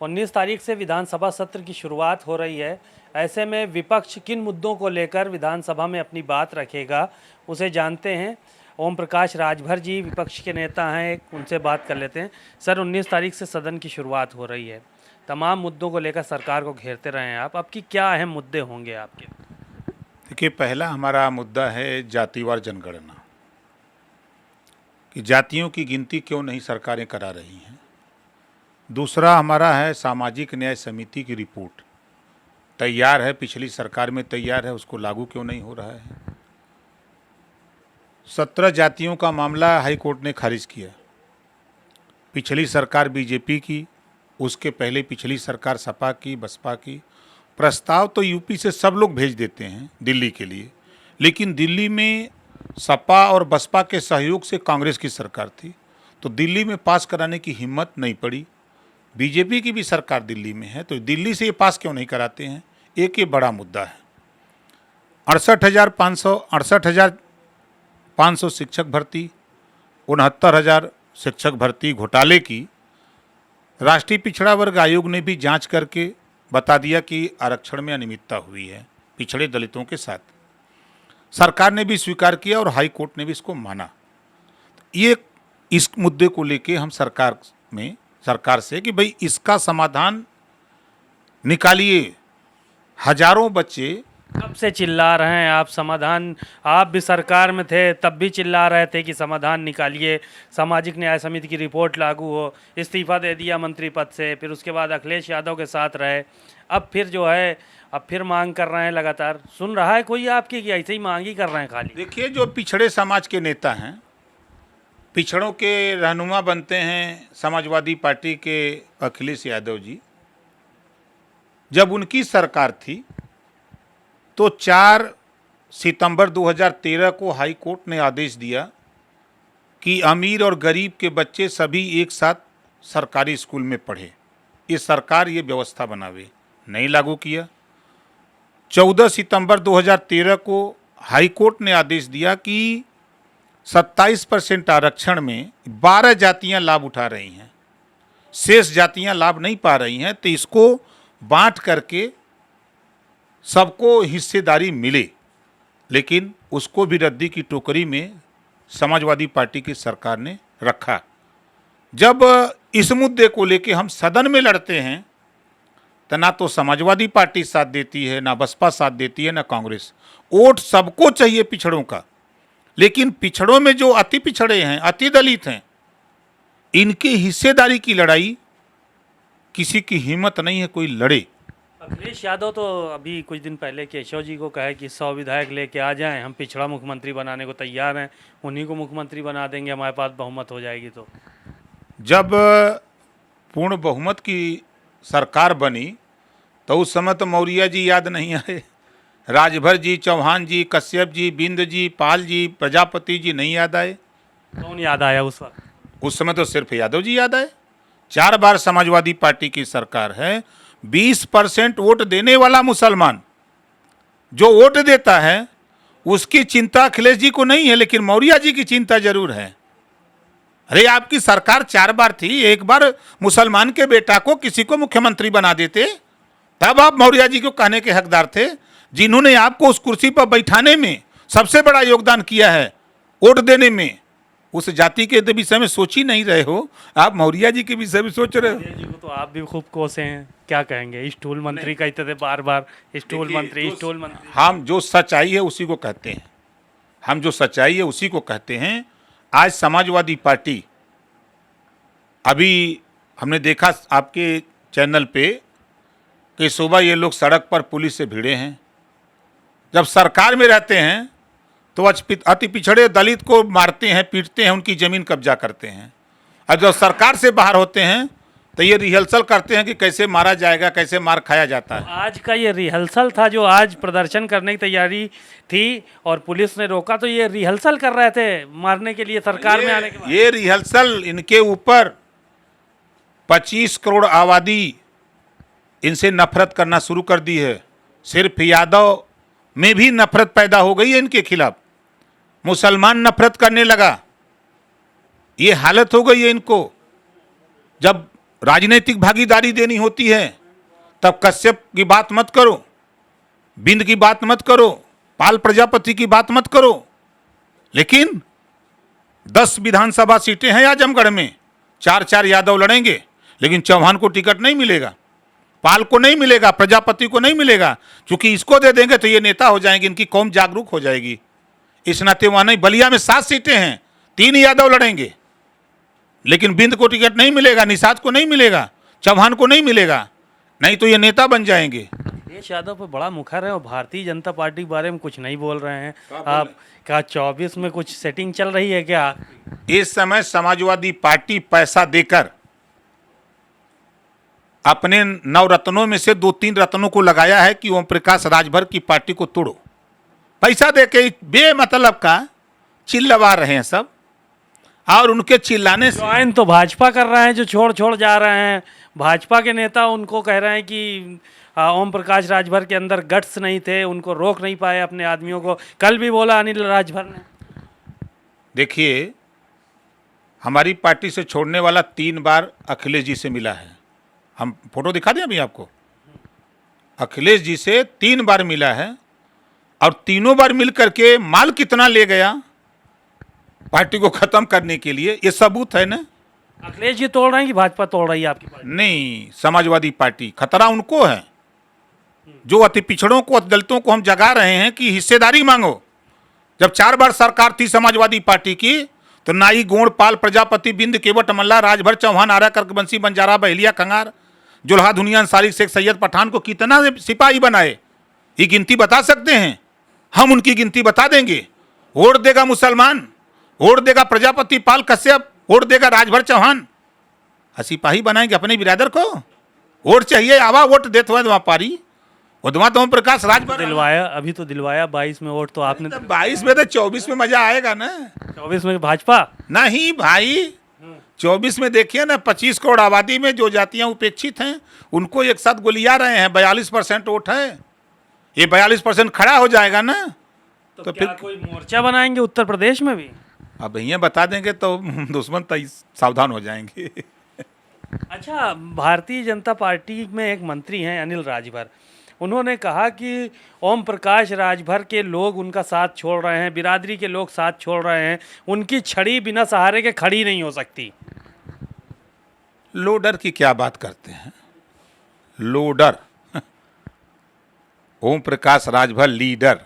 19 तारीख से विधानसभा सत्र की शुरुआत हो रही है। ऐसे में विपक्ष किन मुद्दों को लेकर विधानसभा में अपनी बात रखेगा, उसे जानते हैं। ओम प्रकाश राजभर जी विपक्ष के नेता हैं, उनसे बात कर लेते हैं। सर, 19 तारीख से सदन की शुरुआत हो रही है, तमाम मुद्दों को लेकर सरकार को घेरते रहे हैं आप। अब की क्या अहम मुद्दे होंगे आपके? देखिए, पहला हमारा मुद्दा है जातिवार जनगणना, कि जातियों की गिनती क्यों नहीं सरकारें करा रही हैं। दूसरा हमारा है सामाजिक न्याय समिति की रिपोर्ट, तैयार है, पिछली सरकार में तैयार है, उसको लागू क्यों नहीं हो रहा है। 17 जातियों का मामला हाई कोर्ट ने खारिज किया। पिछली सरकार बीजेपी की, उसके पहले पिछली सरकार सपा की, बसपा की। प्रस्ताव तो यूपी से सब लोग भेज देते हैं दिल्ली के लिए, लेकिन दिल्ली में सपा और बसपा के सहयोग से कांग्रेस की सरकार थी, तो दिल्ली में पास कराने की हिम्मत नहीं पड़ी। बीजेपी की भी सरकार दिल्ली में है, तो दिल्ली से ये पास क्यों नहीं कराते हैं। एक ये बड़ा मुद्दा है। 68,500 शिक्षक भर्ती, 69,000 शिक्षक भर्ती घोटाले की राष्ट्रीय पिछड़ा वर्ग आयोग ने भी जांच करके बता दिया कि आरक्षण में अनियमितता हुई है पिछड़े दलितों के साथ। सरकार ने भी स्वीकार किया और हाई कोर्ट ने भी इसको माना। ये इस मुद्दे को लेके हम सरकार से कि भाई इसका समाधान निकालिए। हजारों बच्चे कब से चिल्ला रहे हैं आप समाधान? आप भी सरकार में थे, तब भी चिल्ला रहे थे कि समाधान निकालिए, सामाजिक न्याय समिति की रिपोर्ट लागू हो। इस्तीफा दे दिया मंत्री पद से, फिर उसके बाद अखिलेश यादव के साथ रहे। अब फिर जो है, अब फिर मांग कर रहे हैं लगातार। सुन रहा है कोई आपकी कि ऐसे ही मांग ही कर रहे हैं खाली? देखिए, जो पिछड़े समाज के नेता हैं, पिछड़ों के रहनुमा बनते हैं समाजवादी पार्टी के अखिलेश यादव जी। जब उनकी सरकार थी तो 4 सितंबर 2013 को हाई कोर्ट ने आदेश दिया कि अमीर और गरीब के बच्चे सभी एक साथ सरकारी स्कूल में पढ़े। ये सरकार ये व्यवस्था बनावे, नहीं लागू किया। 14 सितंबर 2013 को हाई कोर्ट ने आदेश दिया कि 27% आरक्षण में 12 जातियां लाभ उठा रही हैं, शेष जातियां लाभ नहीं पा रही हैं, तो इसको बांट करके सबको हिस्सेदारी मिले। लेकिन उसको भी रद्दी की टोकरी में समाजवादी पार्टी की सरकार ने रखा। जब इस मुद्दे को लेके हम सदन में लड़ते हैं तो ना तो समाजवादी पार्टी साथ देती है, ना बसपा साथ देती है, ना कांग्रेस। वोट सबको चाहिए पिछड़ों का, लेकिन पिछड़ों में जो अति पिछड़े हैं, अति दलित हैं, इनकी हिस्सेदारी की लड़ाई किसी की हिम्मत नहीं है कोई लड़े। अखिलेश यादव तो अभी कुछ दिन पहले केशव जी को कहे कि 100 विधायक लेके आ जाएं, हम पिछड़ा मुख्यमंत्री बनाने को तैयार हैं, उन्हीं को मुख्यमंत्री बना देंगे, हमारे पास बहुमत हो जाएगी। तो जब पूर्ण बहुमत की सरकार बनी तो उस समय तो मौर्य जी याद नहीं आए, राजभर जी, चौहान जी, कश्यप जी, बिंद जी, पाल जी, प्रजापति जी नहीं याद आए? कौन याद आया उस वक्त? उस समय तो सिर्फ यादव जी याद आए। 4 बार समाजवादी पार्टी की सरकार है। 20% वोट देने वाला मुसलमान जो वोट देता है, उसकी चिंता अखिलेश जी को नहीं है, लेकिन मौर्य जी की चिंता जरूर है। अरे, आपकी सरकार 4 बार थी, एक बार मुसलमान के बेटा को किसी को मुख्यमंत्री बना देते, तब आप मौर्य जी को कहने के हकदार थे, जिन्होंने आपको उस कुर्सी पर बैठाने में सबसे बड़ा योगदान किया है, वोट देने में। उस जाति के विषय में सोच ही नहीं रहे हो, आप मौर्य जी के विषय में सोच रहे हो। मौर्य जी को तो आप भी खूब कोसे हैं, क्या कहेंगे? स्टूल मंत्री कहते थे बार बार, स्टूल मंत्री, स्टूल मंत्री। हम जो सच्चाई है उसी को कहते हैं, हम जो सच्चाई है उसी को कहते हैं। आज समाजवादी पार्टी, अभी हमने देखा आपके चैनल पे कि सुबह ये लोग सड़क पर पुलिस से भिड़े हैं। जब सरकार में रहते हैं तो अति पिछड़े दलित को मारते हैं, पीटते हैं, उनकी ज़मीन कब्जा करते हैं, और जब सरकार से बाहर होते हैं तो ये रिहर्सल करते हैं कि कैसे मारा जाएगा, कैसे मार खाया जाता है। आज का ये रिहर्सल था, जो आज प्रदर्शन करने की तैयारी थी और पुलिस ने रोका, तो ये रिहर्सल कर रहे थे मारने के लिए सरकार में आने के बाद। ये रिहर्सल, इनके ऊपर 25 करोड़ आबादी इनसे नफरत करना शुरू कर दी है। सिर्फ यादव में भी नफरत पैदा हो गई है इनके खिलाफ, मुसलमान नफरत करने लगा, ये हालत हो गई है इनको। जब राजनीतिक भागीदारी देनी होती है तब कश्यप की बात मत करो, बिंद की बात मत करो, पाल प्रजापति की बात मत करो। लेकिन 10 विधानसभा सीटें हैं आजमगढ़ में, 4-4 यादव लड़ेंगे, लेकिन चौहान को टिकट नहीं मिलेगा, पाल को नहीं मिलेगा, प्रजापति को नहीं मिलेगा। क्योंकि इसको दे देंगे तो ये नेता हो जाएंगे, इनकी कौम जागरूक हो जाएगी। इस नाते वहां नहीं, बलिया में 7 सीटें हैं, 3 यादव लड़ेंगे, लेकिन बिंद को टिकट नहीं मिलेगा, निषाद को नहीं मिलेगा, चौहान को नहीं मिलेगा, नहीं तो ये नेता बन जाएंगे। अखिलेश यादव पे बड़ा मुखर है और भारतीय जनता पार्टी के बारे में कुछ नहीं बोल रहे हैं। आप क्या 24 में कुछ सेटिंग चल रही है क्या? इस समय समाजवादी पार्टी पैसा देकर अपने 9 रत्नों में से 2-3 रत्नों को लगाया है कि ओम प्रकाश राजभर की पार्टी को तोड़ो। पैसा देके बेमतलब का चिल्लवा रहे हैं सब, और उनके चिल्लाने से ज्वाइन तो भाजपा कर रहे हैं, जो छोड़ छोड़ जा रहे हैं। भाजपा के नेता उनको कह रहे हैं कि ओम प्रकाश राजभर के अंदर गट्स नहीं थे, उनको रोक नहीं पाए अपने आदमियों को। कल भी बोला अनिल राजभर ने। देखिए, हमारी पार्टी से छोड़ने वाला 3 बार अखिलेश जी से मिला है। हम फोटो दिखा दें अभी आपको। अखिलेश जी से 3 बार मिला है और तीनों बार मिल करके माल कितना ले गया पार्टी को खत्म करने के लिए, ये सबूत है ना। अखिलेश जी तोड़ रहे हैं कि भाजपा तोड़ रही है आपकी पार्टी? नहीं, समाजवादी पार्टी, खतरा उनको है जो अति पिछड़ों को, अति दलितों को हम जगा रहे हैं कि हिस्सेदारी मांगो। जब 4 बार सरकार थी समाजवादी पार्टी की, तो नाई, गोंड, पाल, प्रजापति, बिंद, केवट, मल्ला, राजभर, चौहान, आरा, कर्कबंसी, बंजारा, बहेलिया, खंगार, जुल्हा, दुनिया, अंसारी, शेख सैयद, पठान को कितना सिपाही बनाए, ये गिनती बता सकते हैं? हम उनकी गिनती बता देंगे। वोट देगा मुसलमान, वोट देगा प्रजापति, पाल, कश्यप, वोट देगा राजभर, चौहान, सिपाही बनाएंगे अपने बिरादर को। वोट चाहिए, आवा वोट देते हुए वहां पारी उदमा तो ओम प्रकाश राजभर दिलवाया, अभी तो दिलवाया 22 में वोट तो आपने। 22 में तो 24 में मजा आएगा ना। 24 में भाजपा नहीं भाई, 24 में देखिए ना, 25 करोड़ आबादी में जो जातियां उपेक्षित हैं उनको एक साथ गोलिया रहे हैं। 42% वोट है, ये 42% खड़ा हो जाएगा ना। तो फिर कोई मोर्चा बनाएंगे उत्तर प्रदेश में भी? अब भैया बता देंगे तो दुश्मन तो सावधान हो जाएंगे। अच्छा, भारतीय जनता पार्टी में एक मंत्री हैं अनिल राजभर, उन्होंने कहा कि ओम प्रकाश राजभर के लोग उनका साथ छोड़ रहे हैं, बिरादरी के लोग साथ छोड़ रहे हैं, उनकी छड़ी बिना सहारे के खड़ी नहीं हो सकती। लोडर की क्या बात करते हैं? Loader Om Prakash Rajbhar leader,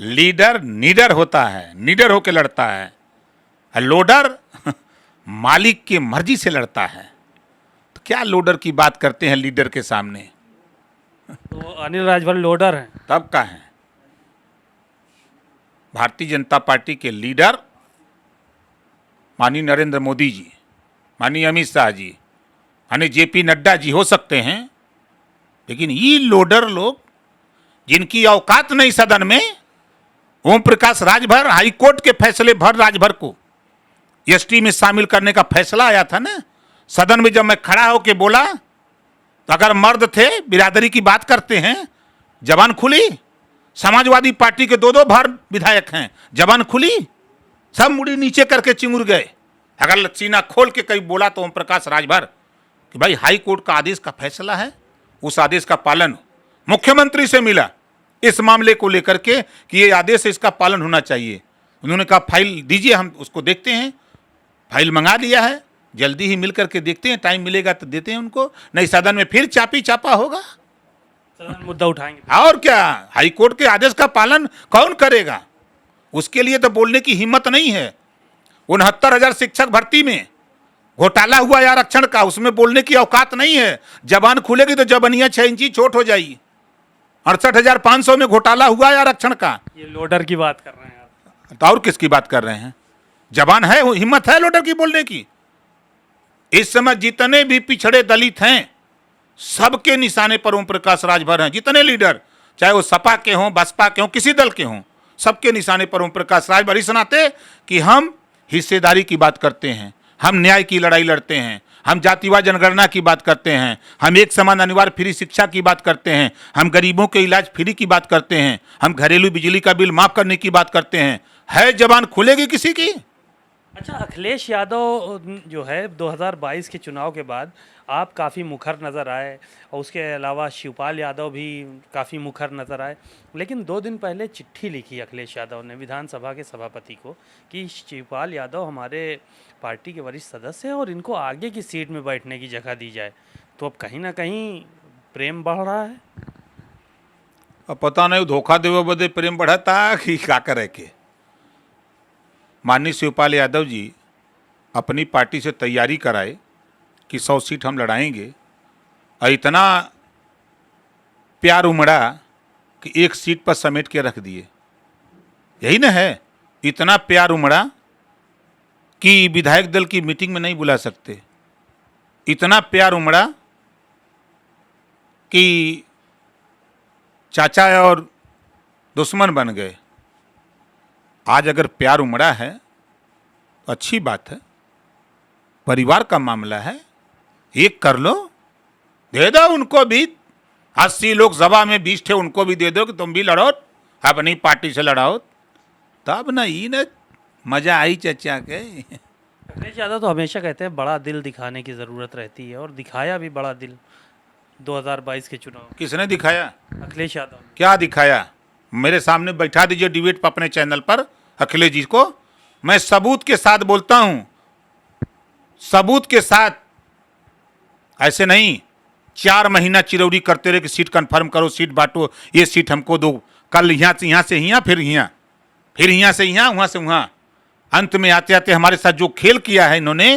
leader नीडर होता है, नीडर होकर लड़ता है। लोडर मालिक की मर्जी से लड़ता है। तो क्या लोडर की बात करते हैं लीडर के सामने? तो अनिल राजभर लोडर हैं? तब का है? भारतीय जनता पार्टी के लीडर माननीय नरेंद्र मोदी जी, माननीय अमित शाह जी, माननीय जेपी नड्डा जी हो सकते हैं, लेकिन ये लोडर लोग जिनकी औकात नहीं सदन में, ओम प्रकाश राजभर, हाईकोर्ट के फैसले भर राजभर को एसटी में शामिल करने का फैसला आया था ना, सदन में जब मैं खड़ा होकर बोला तो अगर मर्द थे, बिरादरी की बात करते हैं, जबान खुली। समाजवादी पार्टी के 2-2 बार विधायक हैं, जबान खुली, सब मुड़ी नीचे करके चिंगुर गए। अगर सीना खोल के कहीं बोला तो ओम प्रकाश राजभर कि भाई हाई कोर्ट का आदेश का फैसला है, उस आदेश का पालन। मुख्यमंत्री से मिला इस मामले को लेकर के कि ये आदेश है, इसका पालन होना चाहिए। उन्होंने कहा फाइल दीजिए, हम उसको देखते हैं। फाइल मंगा लिया है, जल्दी ही मिल करके देखते हैं, टाइम मिलेगा तो देते हैं उनको, नहीं सदन में फिर चापी चापा होगा, सदन मुद्दा उठाएंगे। और क्या, हाईकोर्ट के आदेश का पालन कौन करेगा? उसके लिए तो बोलने की हिम्मत नहीं है। 69,000 शिक्षक भर्ती में घोटाला हुआ है आरक्षण का, उसमें बोलने की औकात नहीं है। जबान खुलेगी तो जबनिया 6 इंची चोट हो जाएगी। 68,500 में घोटाला हुआ है आरक्षण का। ये लोडर की बात कर रहे हैं आप? तो और किसकी बात कर रहे हैं? जबान है, हिम्मत है लोडर की बोलने की। इस समय जितने भी पिछड़े दलित हैं, सबके निशाने पर ओम प्रकाश राजभर हैं। जितने लीडर, चाहे वो सपा के हों, बसपा के हों, किसी दल के हों, सबके निशाने पर ओम प्रकाश राजभर। इस नाते कि हम हिस्सेदारी की बात करते हैं, हम न्याय की लड़ाई लड़ते हैं, हम जातिवाद जनगणना की बात करते हैं, हम एक समान अनिवार्य फ्री शिक्षा की बात करते हैं, हम गरीबों के इलाज फ्री की बात करते हैं, हम घरेलू बिजली का बिल माफ करने की बात करते हैं। है जबान खुलेगी किसी की? अच्छा, अखिलेश यादव जो है 2022 के चुनाव के बाद आप काफ़ी मुखर नज़र आए और उसके अलावा शिवपाल यादव भी काफ़ी मुखर नज़र आए। लेकिन 2 दिन पहले चिट्ठी लिखी अखिलेश यादव ने विधानसभा के सभापति को कि शिवपाल यादव हमारे पार्टी के वरिष्ठ सदस्य हैं और इनको आगे की सीट में बैठने की जगह दी जाए। तो अब कहीं न कहीं प्रेम बढ़ रहा है। अब पता नहीं धोखा देवे बदे प्रेम बढ़ता कि का करे के। माननीय शिवपाल यादव जी अपनी पार्टी से तैयारी कराए कि 100 सीट हम लड़ाएंगे और इतना प्यार उमड़ा कि एक सीट पर समेट के रख दिए। यही ना है, इतना प्यार उमड़ा कि विधायक दल की मीटिंग में नहीं बुला सकते। इतना प्यार उमड़ा कि चाचा और दुश्मन बन गए। आज अगर प्यार उमड़ा है तो अच्छी बात है, परिवार का मामला है, एक कर लो, दे दो उनको भी। 80 लोग सभा में 20 थे, उनको भी दे दो कि तुम भी लड़ो, अपनी पार्टी से लड़ाओ, तब ना ही न मजा आई चचा के। अखिलेश यादव तो हमेशा कहते हैं बड़ा दिल दिखाने की ज़रूरत रहती है और दिखाया भी बड़ा दिल 2022 के चुनाव में। किसने दिखाया? अखिलेश यादव ने। क्या दिखाया? मेरे सामने बैठा दीजिए डिबेट पर अपने चैनल पर अखिलेश जी को, मैं सबूत के साथ बोलता हूं, सबूत के साथ। ऐसे नहीं 4 महीना चिरौरी करते रहे कि सीट कंफर्म करो, सीट बांटो, ये सीट हमको दो, कल यहाँ से यहाँ, फिर यहाँ से यहाँ, वहां से वहां। अंत में आते आते हमारे साथ जो खेल किया है इन्होंने,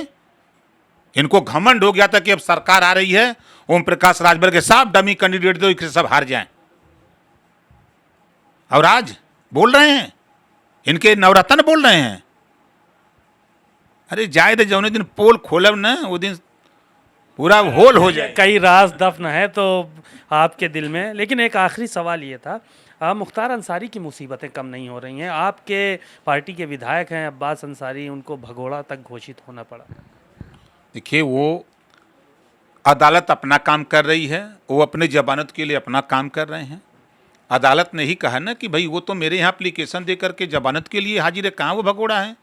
इनको घमंड हो गया था कि अब सरकार आ रही है, ओम प्रकाश राजभर के साफ डमी कैंडिडेट दो, इससे सब हार जाएं। और आज बोल रहे हैं, इनके नवरत्न बोल रहे हैं। अरे जाए दे, जौने दिन पोल खोलब ना वो दिन पूरा होल हो जाए। कई राज दफन है तो आपके दिल में। लेकिन एक आखिरी सवाल ये था, मुख्तार अंसारी की मुसीबतें कम नहीं हो रही हैं। आपके पार्टी के विधायक हैं अब्बास अंसारी, उनको भगोड़ा तक घोषित होना पड़ा। देखिए, वो अदालत अपना काम कर रही है, वो अपने जमानत के लिए अपना काम कर रहे हैं। अदालत ने ही कहा ना कि भाई वो तो मेरे यहाँ एप्लीकेशन दे करके जमानत के लिए हाजिर है, कहाँ वो भगोड़ा है।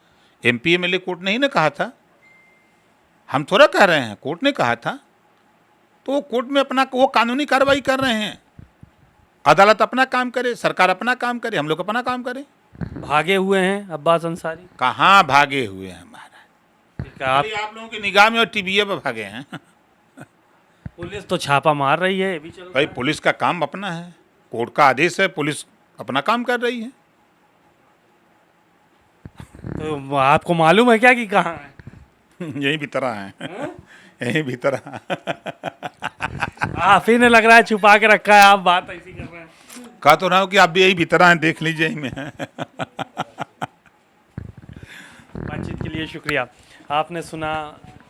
MP MLA कोर्ट ने ही ना कहा था, हम थोड़ा कह रहे हैं, कोर्ट ने कहा था। तो वो कोर्ट में अपना वो कानूनी कार्रवाई कर रहे हैं। अदालत अपना काम करे, सरकार अपना काम करे, हम लोग अपना काम करें। भागे हुए हैं अब्बास अंसारी। कहाँ भागे हुए हैं महाराज? आप आप लोगों की निगाह में और टीवीए पर भागे हैं। पुलिस तो छापा मार रही है, ये भी चल भाई पुलिस का काम अपना है, कोर्ट का आदेश है, पुलिस अपना काम कर रही है। तो आपको मालूम है क्या कि कहाँ है? यही भीतर है, यही भीतर है। आप ही ने लग रहा है छुपा के रखा है, आप बात ऐसी कर रहे हैं। कहा तो रहा हूँ कि आप भी यही भीतर हैं, देख लीजिए यही में है। बातचीत के लिए शुक्रिया। आपने सुना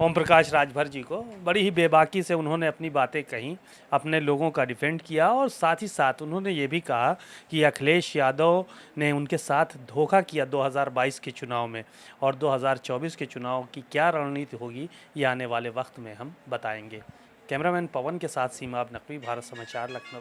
ओम प्रकाश राजभर जी को, बड़ी ही बेबाकी से उन्होंने अपनी बातें कहीं, अपने लोगों का डिफेंड किया और साथ ही साथ उन्होंने ये भी कहा कि अखिलेश यादव ने उनके साथ धोखा किया 2022 के चुनाव में और 2024 के चुनाव की क्या रणनीति होगी ये आने वाले वक्त में हम बताएंगे। कैमरामैन पवन के साथ सीमा नकवी, भारत समाचार, लखनऊ।